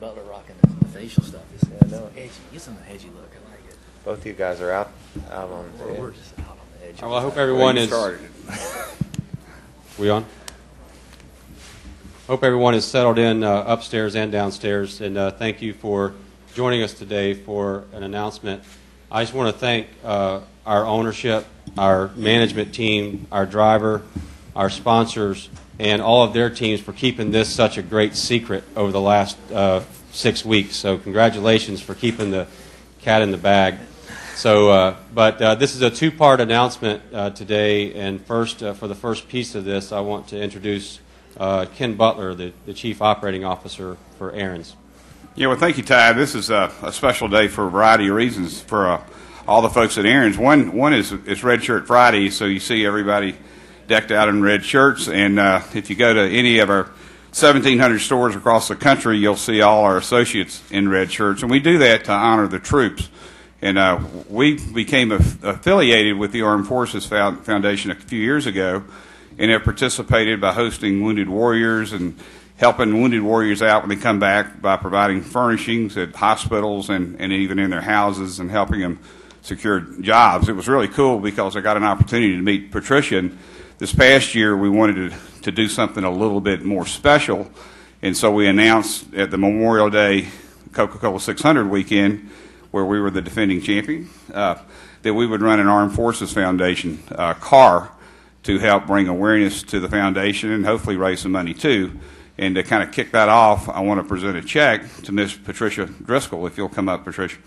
Butler rocking the facial stuff. It's edgy. It's an edgy look. I like it. Both of you guys are out on the edge. We're just out on the edge. Well, I hope everyone is. We on? Hope everyone is settled in upstairs and downstairs, and thank you for joining us today for an announcement. I just want to thank our ownership, our management team, our driver, our sponsors, and all of their teams for keeping this such a great secret over the last 6 weeks. So congratulations for keeping the cat in the bag. So, but this is a two-part announcement today, and first, for the first piece of this, I want to introduce Ken Butler, the Chief Operating Officer for Aaron's. Yeah, well, thank you, Ty. This is a special day for a variety of reasons for all the folks at Aaron's. One is it's Red Shirt Friday, so you see everybody decked out in red shirts, and if you go to any of our 1,700 stores across the country, you'll see all our associates in red shirts, and we do that to honor the troops. And we became affiliated with the Armed Forces Foundation a few years ago, and have participated by hosting Wounded Warriors and helping Wounded Warriors out when they come back by providing furnishings at hospitals and even in their houses and helping them secure jobs. It was really cool because I got an opportunity to meet Patricia. And this past year, we wanted to do something a little bit more special, and so we announced at the Memorial Day Coca-Cola 600 weekend, where we were the defending champion, that we would run an Armed Forces Foundation car to help bring awareness to the foundation and hopefully raise some money too. And to kind of kick that off, I want to present a check to Miss Patricia Driscoll. If you'll come up, Patricia.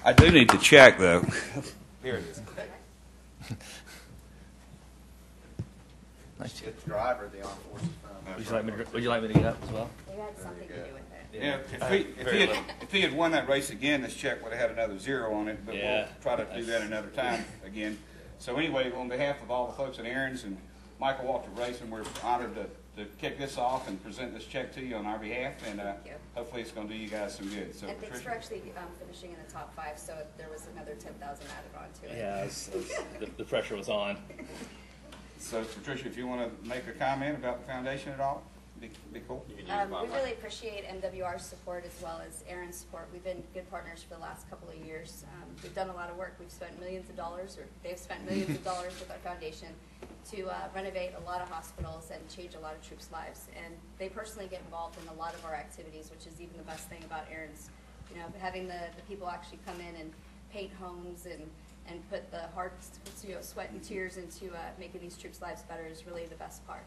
I do need the check, though. Here it is. Nice. It's driver of the Armed Forces Foundation. Would you like me to get up as well? You had something to do with it. Yeah, if he had won that race again, this check would have had another zero on it, but Yeah. we'll try to do that another time again. So anyway, on behalf of all the folks at Aaron's and Michael Waltrip Racing, we're honored to kick this off and present this check to you on our behalf, and hopefully it's going to do you guys some good. So And thanks Patricia, for actually finishing in the top 5, so there was another 10,000 added on to it. Yeah, the pressure was on. so Patricia, if you want to make a comment about the foundation at all, be cool. We really appreciate MWR's support as well as Aaron's support. We've been good partners for the last couple of years. We've done a lot of work. We've spent millions of dollars, or they've spent millions of dollars with our foundation to renovate a lot of hospitals and change a lot of troops' lives. And they personally get involved in a lot of our activities, which is even the best thing about Aaron's. You know, having the people actually come in and paint homes and put the hard sweat and tears into making these troops' lives better is really the best part.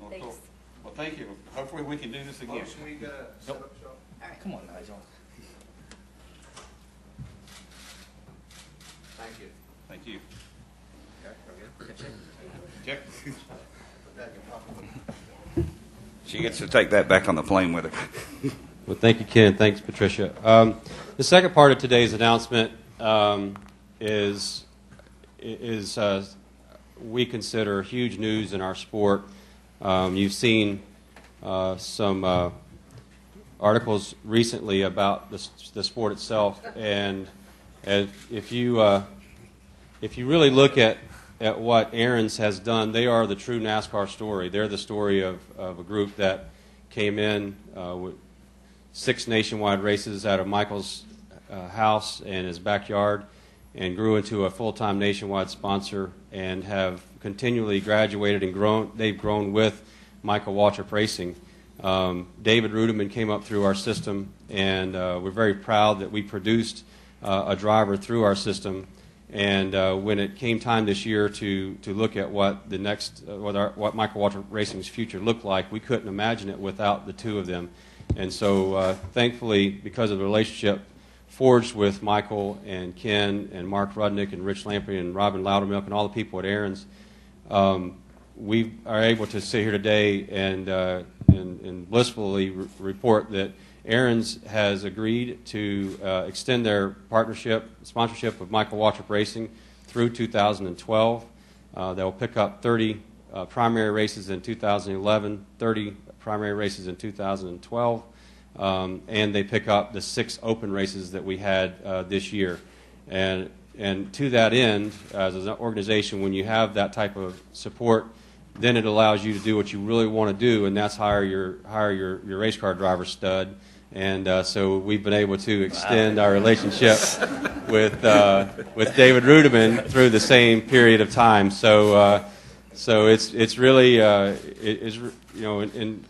Well, Thanks. cool. Well, thank you. Hopefully we can do this again. Motion, we got to set up shop. All right. Come on, Nigel. Thank you. Thank you. Okay, go ahead. Check. Put that in your pocket. She gets to take that back on the plane with her. Well, thank you, Ken. Thanks, Patricia. The second part of today's announcement is we consider huge news in our sport. You've seen some articles recently about the sport itself, and if you really look at what Aaron's has done, they are the true NASCAR story. They're the story of a group that came in with 6 nationwide races out of Michael's house and his backyard, and grew into a full-time nationwide sponsor, and have continually graduated and grown. They've grown with Michael Waltrip Racing. David Ruderman came up through our system, and we're very proud that we produced a driver through our system. And when it came time this year to look at what the next, what Michael Waltrip Racing's future looked like, we couldn't imagine it without the two of them. And so, thankfully, because of the relationship forged with Michael and Ken and Mark Rudnick and Rich Lamprey and Robin Loudermilk and all the people at Aaron's, we are able to sit here today and blissfully report that Aaron's has agreed to extend their sponsorship with Michael Waltrip Racing through 2012. They will pick up 30 primary races in 2011, 30 primary races in 2012, and they pick up the 6 open races that we had this year. And to that end, as an organization, when you have that type of support, then it allows you to do what you really want to do, and that's hire your race car driver stud. And so we've been able to extend our relationship with David Rudiman through the same period of time. So it's really in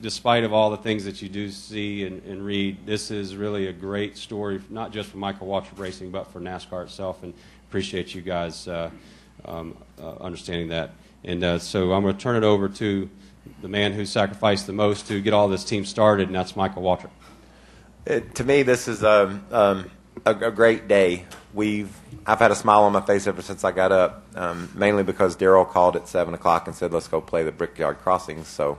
despite of all the things that you do see and read, this is really a great story, not just for Michael Waltrip Racing, but for NASCAR itself. And appreciate you guys understanding that. And so I'm going to turn it over to the man who sacrificed the most to get all this team started, and that's Michael Waltrip. To me, this is a great day. I've had a smile on my face ever since I got up, mainly because Darrell called at 7 o'clock and said, let's go play the Brickyard Crossings. So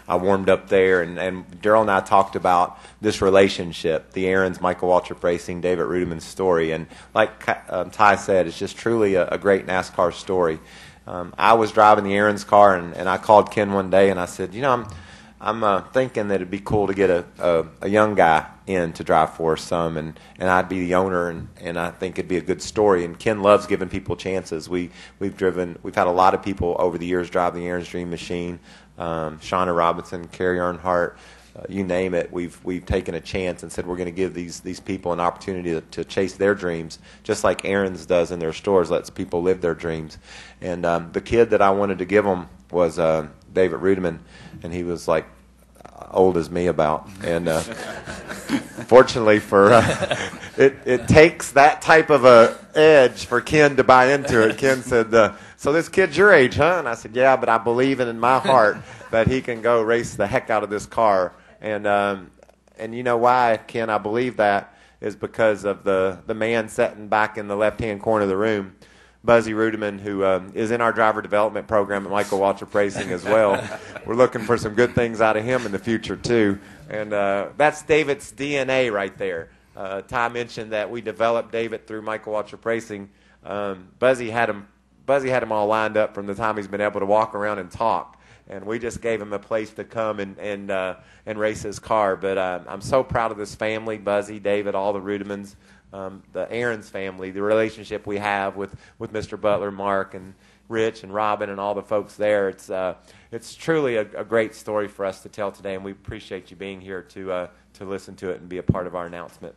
I warmed up there, and Darrell and I talked about this relationship, the Aaron's, Michael Waltrip Racing, David Rudiman's story. And like Ty said, it's just truly a great NASCAR story. I was driving the Aaron's car, and I called Ken one day, and I said, I'm thinking that it'd be cool to get a young guy in to drive for us some, and I'd be the owner, and I think it'd be a good story. And Ken loves giving people chances. We've had a lot of people over the years drive the Aaron's Dream Machine, Shauna Robinson, Carrie Earnhardt, you name it. We've taken a chance and said we're going to give these people an opportunity to chase their dreams, just like Aaron's does in their stores, lets people live their dreams. And the kid that I wanted to give them was David Rudiman, and he was like old as me about. And fortunately for it takes that type of a edge for Ken to buy into it. Ken said, so this kid's your age, huh? And I said, yeah, but I believe in my heart that he can go race the heck out of this car. And you know why, Ken, I believe that is because of the man sitting back in the left-hand corner of the room, Buzzy Rudiman, who is in our driver development program at Michael Waltrip Racing as well. We're looking for some good things out of him in the future, too. And that's David's DNA right there. Ty mentioned that we developed David through Michael Waltrip Racing. Buzzy had him all lined up from the time he's been able to walk around and talk. And we just gave him a place to come and race his car. But I'm so proud of this family, Buzzy, David, all the Rudimans, the Aaron's family, the relationship we have with Mr. Butler, Mark, and Rich, and Robin, and all the folks there. It's truly a great story for us to tell today, and we appreciate you being here to listen to it and be a part of our announcement.